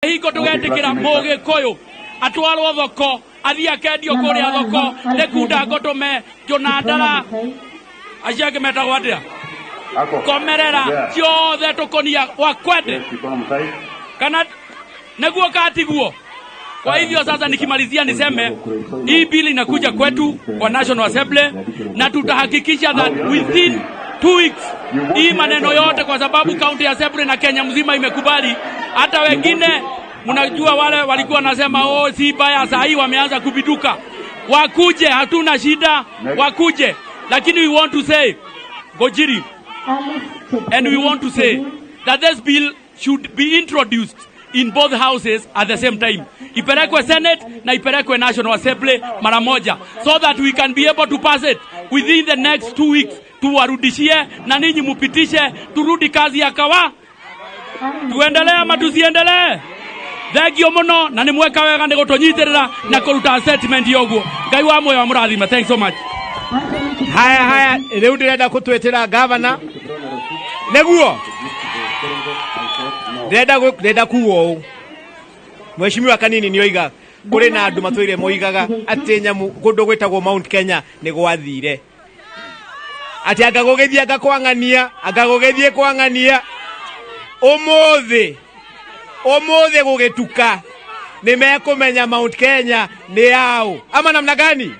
hiko tugetikira Mũgĩkũyũ atwarwo thoko athia kendio kuria thoko nekunda ngotome Jonadara aciake metagwo atia komerera ciothe tukonia wakwende kana neguo katiguo. Kwa hivyo sasa nikimalizia niseme hii bili inakuja kwetu kwa National Assembly na tutahakikisha that within 2 weeks hii maneno yote, kwa sababu County Assembly na Kenya mzima imekubali. Hata wengine mnajua wale walikuwa nasema si baya, saa hii wameanza kubiduka. Wakuje, hatuna shida, wakuje. Lakini we want to say Gojiri, and we want to say that this bill should be introduced in both houses at the same time. Ipelekwe Senate na ipelekwe National Assembly mara moja, so that we can be able to pass it within the next 2 weeks. Tuwarudishie na ninyi mupitishe, turudi kazi ya kawa. Tuendelee ama tusiendelee? Thegio muno na nimweka wega nigutunyitirira na kuruta statement yoguo. Ngai wa moyo wa murathime. Thanks so much. Haya riu ndirenda kutwetera governor neguo ndenda kuo Mheshimiwa Kanini nioiga kuri na andu matwire moigaga ati nyamu kundu gwitagwo Mount Kenya ni gwathire ati agagugithia agagugithie kwangania umuthi gugituka ni mekumenya Mount Kenya ni yao ama namna gani?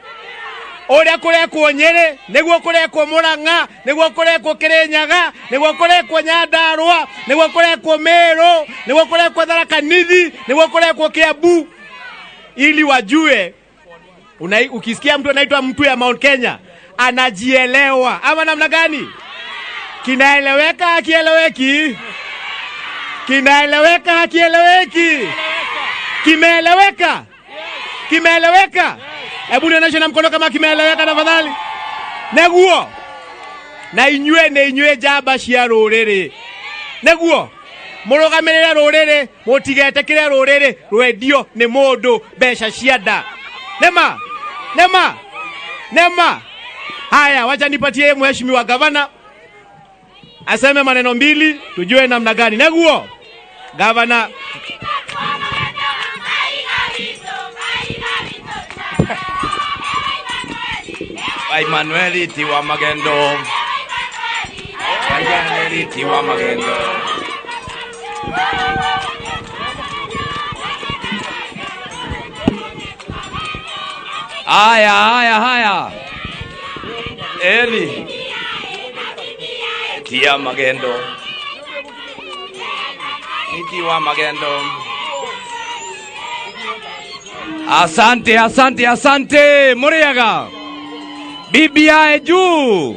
Oria kurekwo Nyeri niguo kurekwo Murang'A niguo kurekwo Kirinyaga niguo kurekwo Nyandarua niguo kurekwo Meru niguo kurekwo Tharaka Nithi niguo kurekwo Kiambu, ili wajue ukisikia mtu anaitwa mtu ya Mount Kenya anajielewa ama namna gani? Kinaeleweka akieleweki? Kinaeleweka akieleweki? Kimeeleweka? Kimeeleweka? Hebu nionyeshe na mkono kama kimeeleweka tafadhali. Neguo na inyue jamba cia ruriri neguo murugamirire ruriri mutigetekire ruriri rwendio ni mundu besha cianda nema. Haya, wacha nipatie mheshimiwa gavana aseme maneno mbili tujue namna gani. Neguo gavana. Emmanuel Tiwa Magendo. Emmanuel Tiwa Magendo. Haya. Eli Tiwa Magendo. Tiwa Magendo. Asante Muriaga. BBI juu.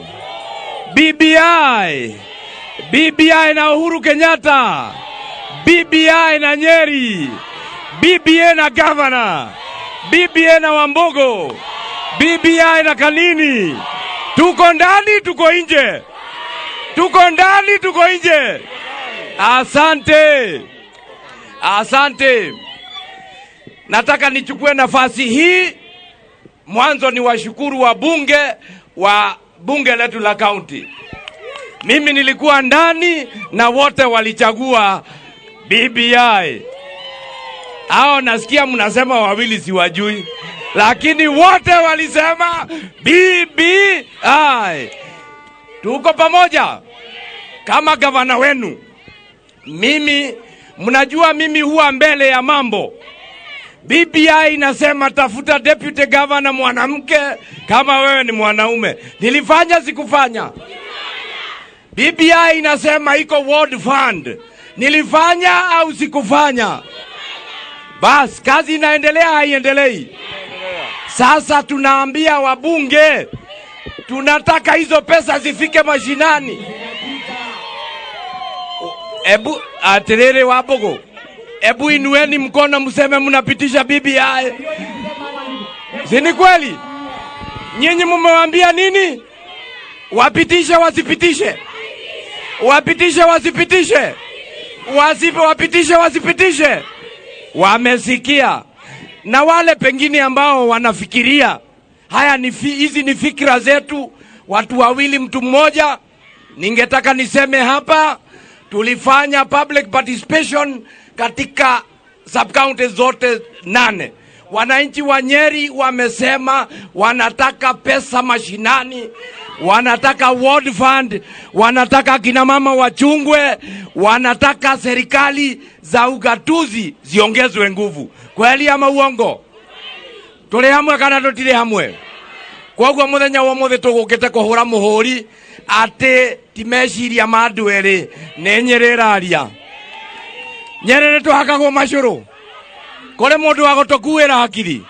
BBI na Uhuru Kenyatta. BBI na Nyeri. BBI na governor. BBI na Wambogo. BBI na Kanini. Tuko ndani, tuko nje. Tuko ndani, tuko nje. Asante. Nataka nichukue nafasi hii mwanzo ni washukuru wa bunge letu la county. Mimi nilikuwa ndani na wote walichagua BBI. Hao nasikia mnasema wawili siwajui, lakini wote walisema BBI. Tuko pamoja kama gavana wenu. Mimi mnajua mimi huwa mbele ya mambo. BBI inasema tafuta deputy governor mwanamke kama wewe ni mwanaume. Nilifanya sikufanya? BBI inasema iko ward fund. Nilifanya au sikufanya? Bas, kazi inaendelea haiendelei? Sasa tunaambia wabunge tunataka hizo pesa zifike mashinani. Ebu aterere Wambogo, ebu inueni mkono mseme mnapitisha BBI. Sini kweli? Nyinyi mmewaambia nini? Wapitishe wasipitishe? Wapitishe wasipitishe? Wapitishe wasipitishe? Wamesikia. Na wale pengine ambao wanafikiria haya hizi ni fikra zetu, watu wawili mtu mmoja, ningetaka niseme hapa tulifanya public participation katika sub-county zote 8. Wananchi wa Nyeri wamesema wanataka pesa mashinani, wanataka World Fund, wanataka kina mama wachungwe, wanataka serikali za ugatuzi ziongezwe nguvu. Kweli ama uongo? Tuli hamwe kana tutire hamwe? Koguo muthenya wa muthe tugukite kuhura muhuri ati timeciria mandu eri ni Nyeri iraria. Nyeri ni tuhakagwo macuru. Kole mundu wa gutukuira hakiri.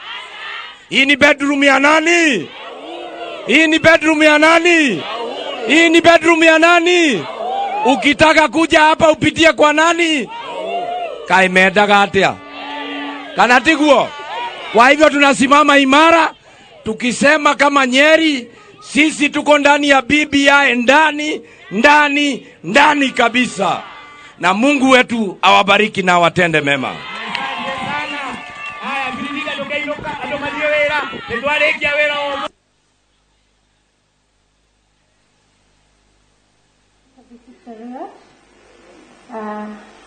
Hii ni bedroom ya nani? Hii ni bedroom ya nani? Hii ni bedroom ya nani? Ukitaka kuja hapa upitie kwa nani? Kaimendaga atia? Kana tiguo? Kwa hivyo tunasimama imara tukisema kama Nyeri sisi tuko ndani ya BBI, ndani kabisa. Na Mungu wetu awabariki na watende mema.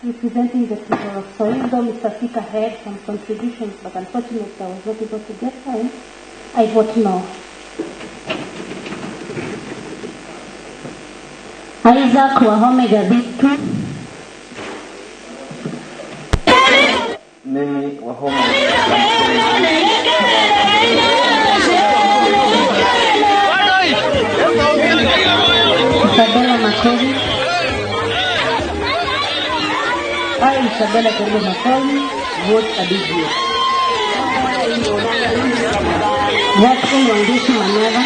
Representing the people of Soil, though Mr. Speaker had some contributions, but unfortunately I was not able to get time, I vote no. Isaac Wahome Gabitu. Mimi Wahome Isabella Makori. I, Isabella Makori, vote a big yes. Jackson Wandishi Manyara.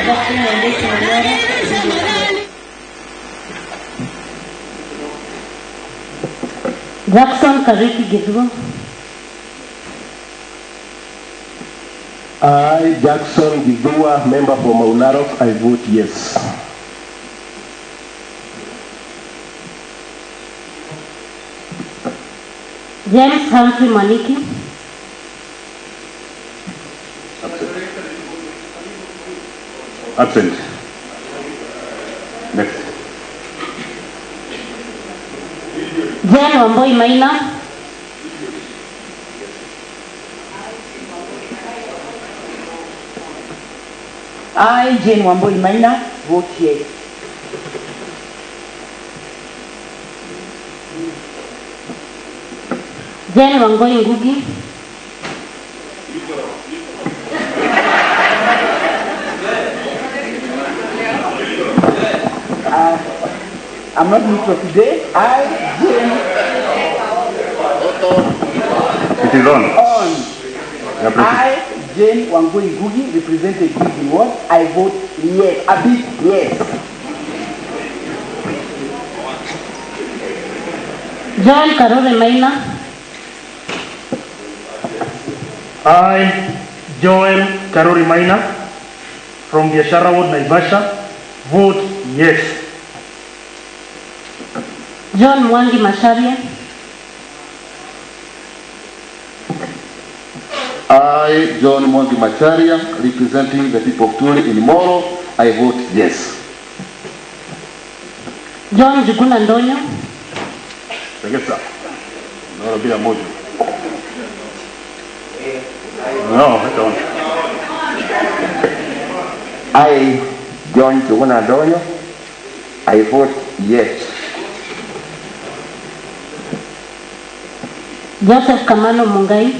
Jackson Wandishi Manyara. Jackson Kariki Gidwo. I, Jackson Gidua, member for Maunarok, I vote yes. James Humphrey Maliki. Absent. Next. Jane Wamboi Maina. I, Jane Wamboi Maina, vote yes. Jane Wangoi Ngugi. I'm not neutral today. I, Jane. It is on. I, Jane Wangoi Ngugi, represented Gigi Ward, I vote yes. A big yes. John Karore Maina. I, Joel Karori Maina, from Biashara Ward, Naivasha, vote yes. John Mwangi Masharia. I, John Mwangi Macharia, representing the people of Tuli in Moro, I vote yes. John Juguna Ndonyo. Regesa. No, bila moja. No, I don't. I, John Juguna Ndonyo, I vote yes. Joseph Kamano Mungai.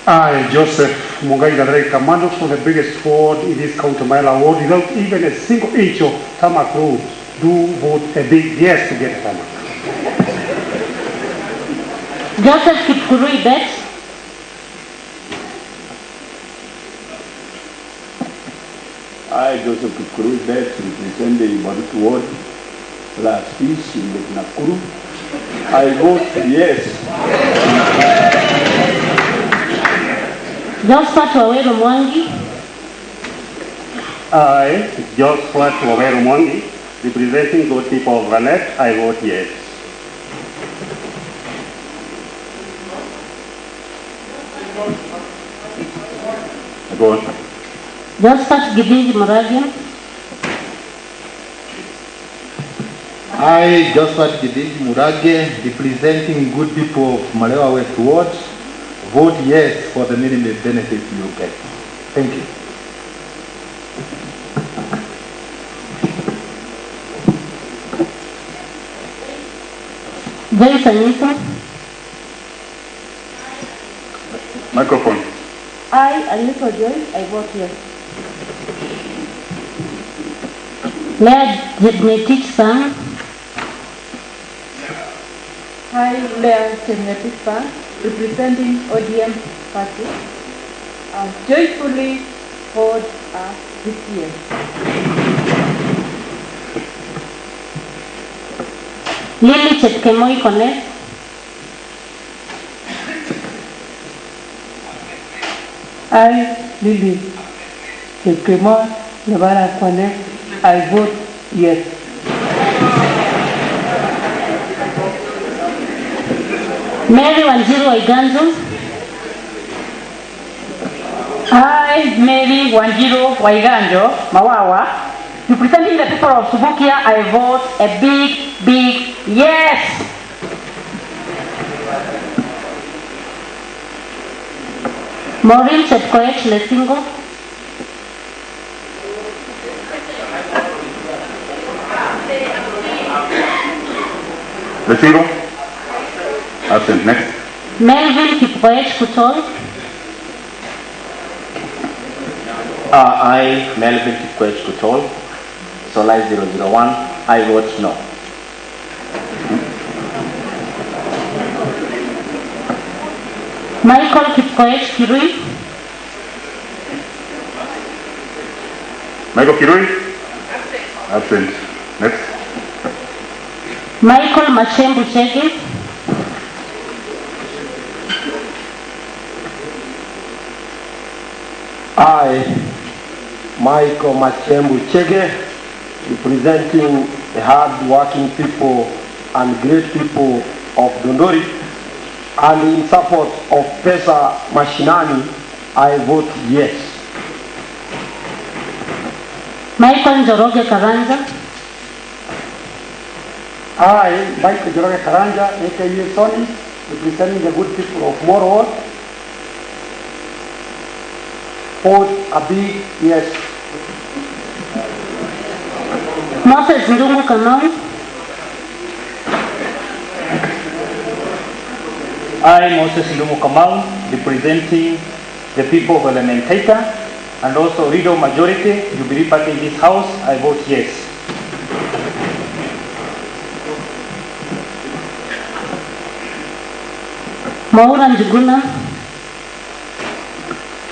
I, Joseph Mungai Gadrei, Commando for the biggest ward in this county, Maila ward, without even a single inch of tarmac road, do vote a big yes to get a tarmac. Joseph Kipkurui Bet. I, Joseph Kipkurui Bet, represent the Barutu ward, last peace in the Nakuru. I vote yes. Josphat Waweru Mwangi. I, Josphat Waweru Mwangi, representing those people of Ranet, I vote yes. Go on. Josphat Gidinji Moravia. I, Joseph Murang'A, representing good people of Malewa West Ward, vote yes for the minimum benefit you get. Thank you. Microphone. I, Anita Joyce, I vote yes. Mayor Genetic Sang. Hi, Mayor Genetic Sang, representing ODM party. Joyfully vote this year. Lily Chepkemoi Connect. I, Lily Chepkemoi Nevada Connect, I vote yes. Mary Wanjiru Waiganjo. I, Mary Wanjiru Waiganjo, Mawawa, representing the people of Subukia, I vote a big yes. Maureen Chepkoech Lesingo. Lesingo? Absent. Next. Melvin Kipkoech Kutol. I, Melvin Kipkoech Kutol, Solai 001, I vote no. Michael Kipkoech Kirui. Michael Kirui? Absent. Next. Michael Machembu Chege. I, Michael Machembu Chege, representing the hard-working people and great people of Dondori, and in support of Pesa Mashinani, I vote yes. Michael Njoroge Karanja. I, Michael Njoroge Karanja, aka Sony, representing the good people of Moro, vote a big yes. Moses Ndungu Kamau. I, Moses Ndungu Kamau, representing the people of Elementator and also Rido majority, Jubilee Party in this house, I vote yes. Maura Njuguna.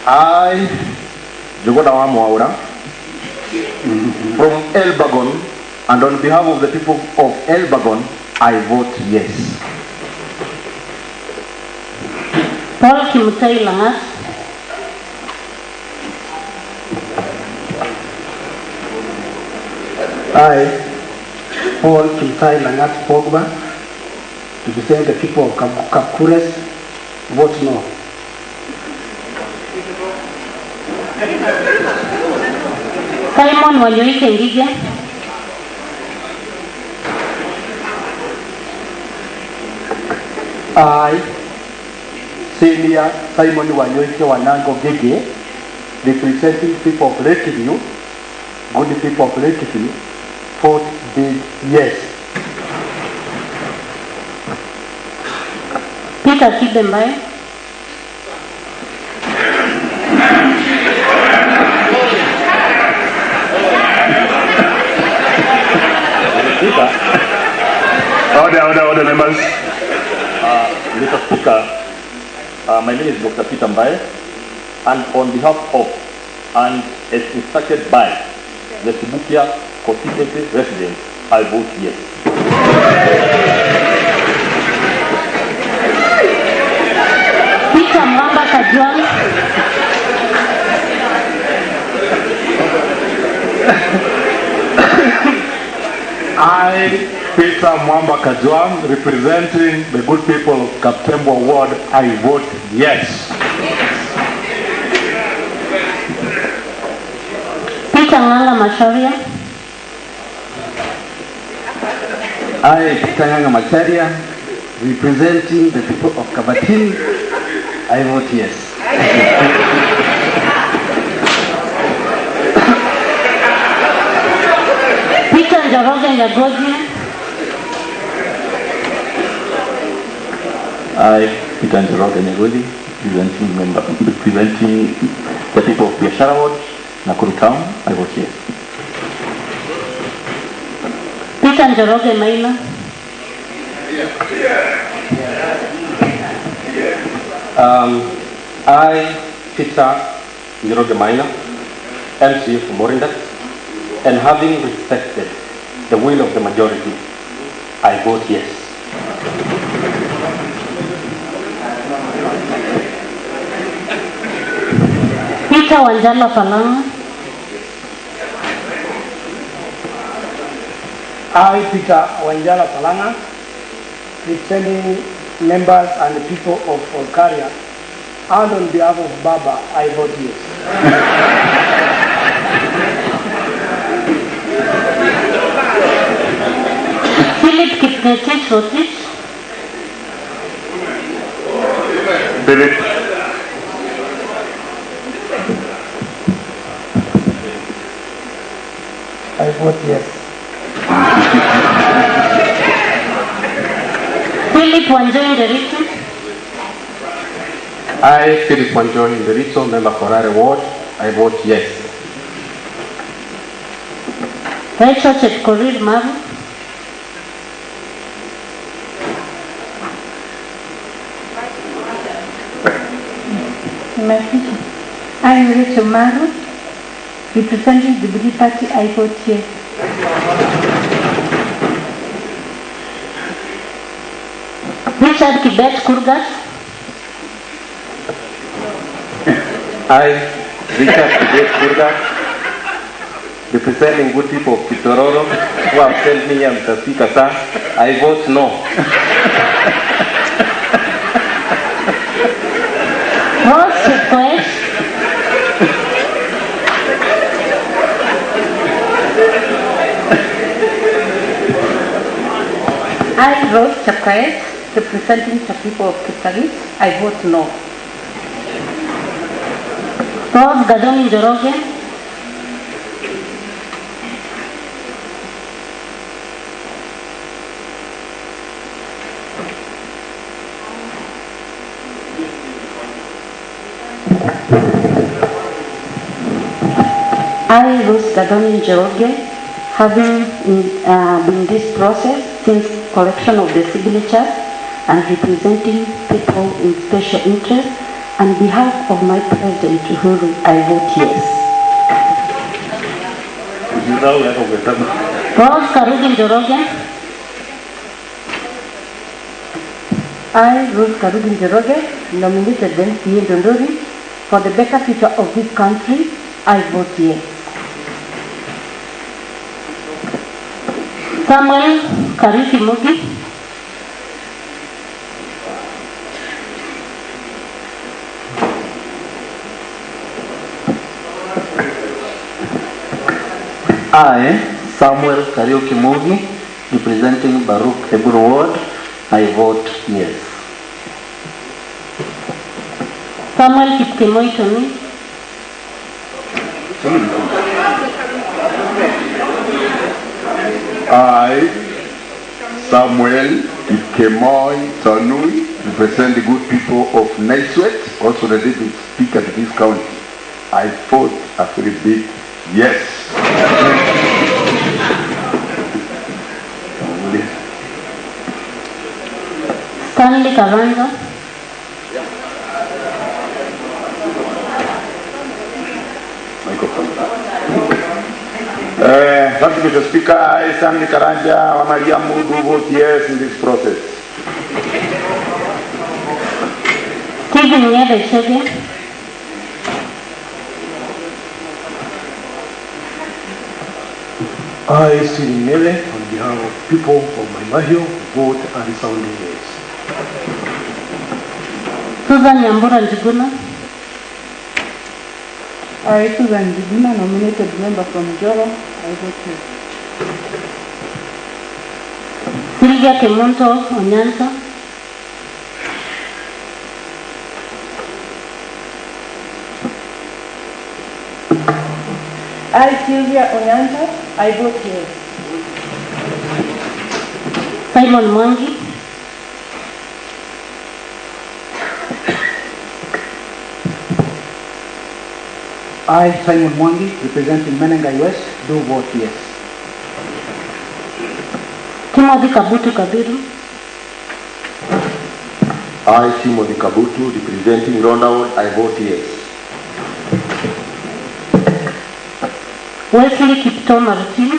I, Juguna wa Maura, from Elbagon, and on behalf of the people of Elbagon, I vote yes. Paul Kimutai Langat. I, Paul Kimutai Langat Pogba, represent the people of Kapkures, vote no. Simon Wanyoike Ngige. I, Senior Simon Wanyoike Wanango Gege, representing people of Lakeview, good people of Lakeview, vote big yes. Peter Kidembai. Order, members. Mr. Speaker, my name is Dr. Peter Mbaye, and on behalf of and as instructed by the Subukia constituency residents, I vote yes. Peter Mwamba Kajwang. I, Peter Mwamba Kajwang, representing the good people of Kaptembo Ward, I vote yes. Peter Nganga Masharia. I, Kirinyaga Macharia, representing the people of Kabatin, I vote yes. Peter Njoroge Nyagoji. I, Peter Njoroge Nyagoji, representing the people of Biashara Ward, Nakuru Town, I vote yes. Peter Njoroge Maina. I, Peter Njoroge Maina, MC for Morinda, and having respected the will of the majority, I vote yes. Peter Wanjala Palanga. I, Peter Wanjala Palanga, representing members and the people of Olkaria, and on behalf of Baba, I vote yes. Philip Kipngetich Rotich. Philip. I vote yes. Philip Wanjoy Nderitu. I, Philip Wanjoy Nderitu, member for Rare Ward, I vote yes. Rachel Chepkorir Maru. I, Rachel Maru, representing the Jubilee Party, I vote yes. Richard Kibet Kurgat. I, Richard Kibet Kurgat, representing good people of Kitororo, who have sent me here, Mr. Speaker, sir, I vote no. Rose Chepkoech. I, Rose Chepkoech, representing the people of Kiptagit, I vote no. Rose Gadoni Njoroge. I, Rose Gadoni Njoroge, having been this process since collection of the signatures and representing people in special interest, on behalf of my President Uhuru, I vote yes. Rose Karugi Njoroge. I, Rose Karugi Njoroge, nominated MCA Dondori for the better future of this country, I vote yes. Samuel Kariki Mugi. I, Samuel Kariuki Mugi, representing Baruch Eburu Ward, I vote yes. Samuel Kipkemoi Tony. I, Samuel Kemoi Tanui, represent the good people of Naiswet, also the deputy speaker to this county. I vote a very big yes. Stanley Kavanza. Thank you, Mr. Speaker. I, Stanley Karanja, Maria Mudu, vote yes in this process. Stephen Nyeri Chege. I, Stephen Nyeri, on behalf of people of Maimahio, vote a resounding yes. Susan Nyambura Njuguna. I, Susan Njuguna, nominated member from Joro, I vote yes. Sylvia Kemunto Onyansa. I, Sylvia Onyansa, I vote yes. Simon Mwangi. I, Simon Mwangi, representing Murang'A West, do vote yes. Timothy Kabutu Kabiru. I, Timothy Kabutu, representing Ronald, I vote yes. Wesley Kipto Martin.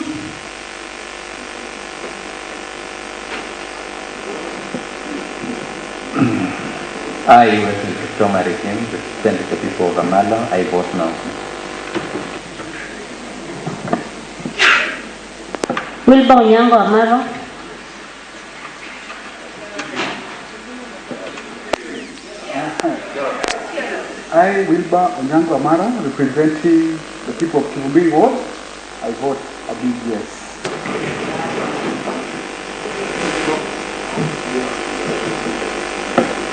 I, Wesley Kipto Martin, representing the people of Amala, I vote no. Wilba Onyango Amaro. I, Wilba Onyango Amara, representing the people of KIMURI Ward, I vote a big yes.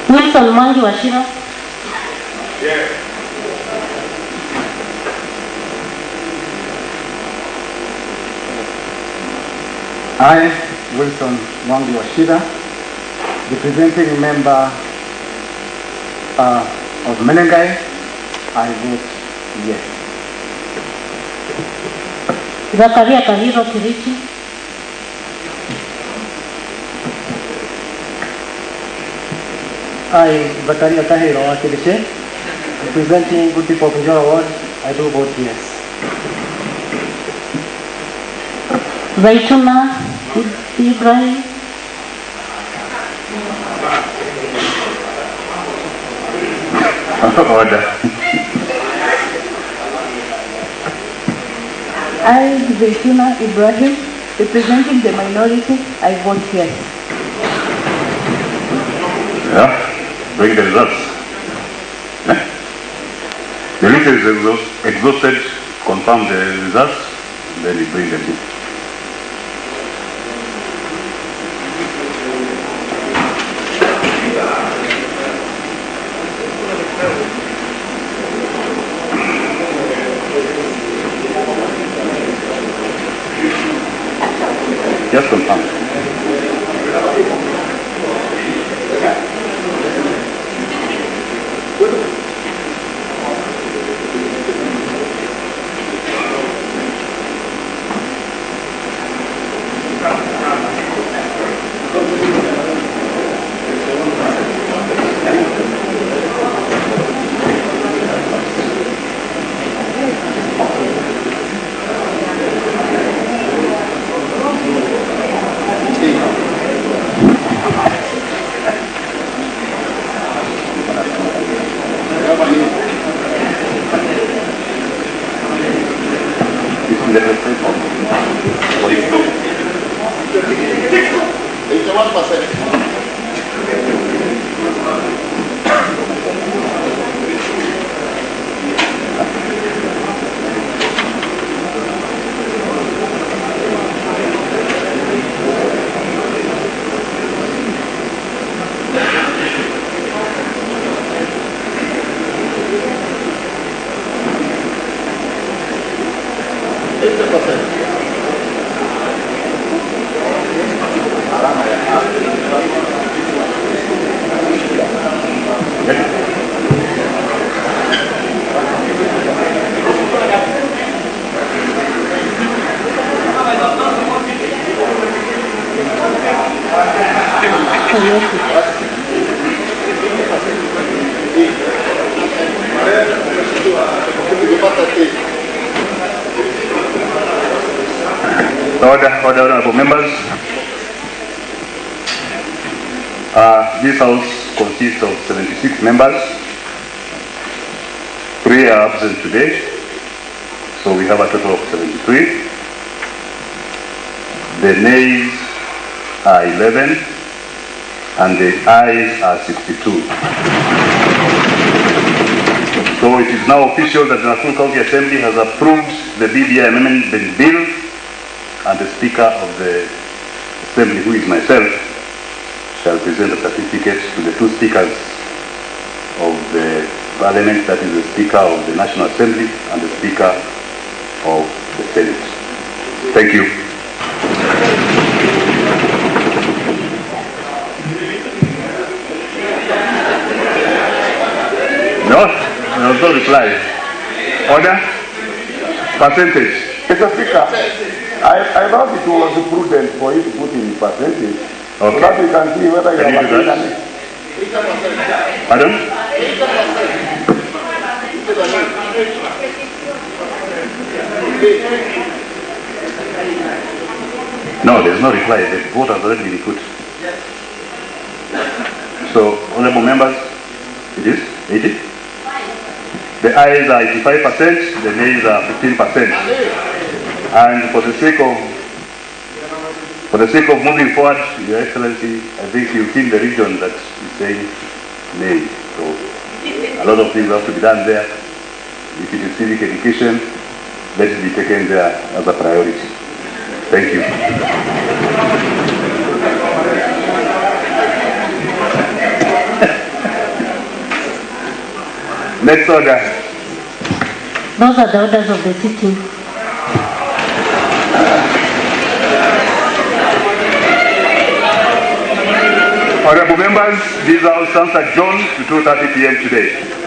Wilson Mwangi Washira. Yes. I, Wilson Mwangi Washira, representing member of Murang'A, I vote yes. Zakaria Kahiro Kirichi. I, Zakaria Kahiro Kirichi, representing good people of Njoro Ward, I do vote yes. Zaituna Ibrahim. Order. I, Zaituna Ibrahim, representing the minority, I vote yes. Yeah, bring the results. The list is exhausted, confirm the results, then you bring them in. Just confirm. Order, honorable members. This house consists of 76 members. 3 are absent today, so we have a total of 73. The nays are 11, and the ayes are 62. So it is now official that the National County Assembly has approved the BBI amendment bill, and the Speaker of the Assembly, who is myself, shall present a certificate to the two speakers of the Parliament, that is the Speaker of the National Assembly and the Speaker of the Senate. Thank you. No, there was no reply. Order? Percentage. Mr. Speaker, I thought it was prudent for you to put in percentage. Okay. So that we can see whether you Can you do are that? Pardon? No, there's no reply. The vote has already been put. So, honorable members, it is 80. The ayes are 85%, the nays are 15%. And for the sake of moving forward, Your Excellency, I think you've seen the region that is saying nay. So a lot of things have to be done there. If it is civic education, let it be taken there as a priority. Thank you. Next order. Those are the orders of the sitting. Honorable members, this House stands adjourned to 2:30 p.m. today.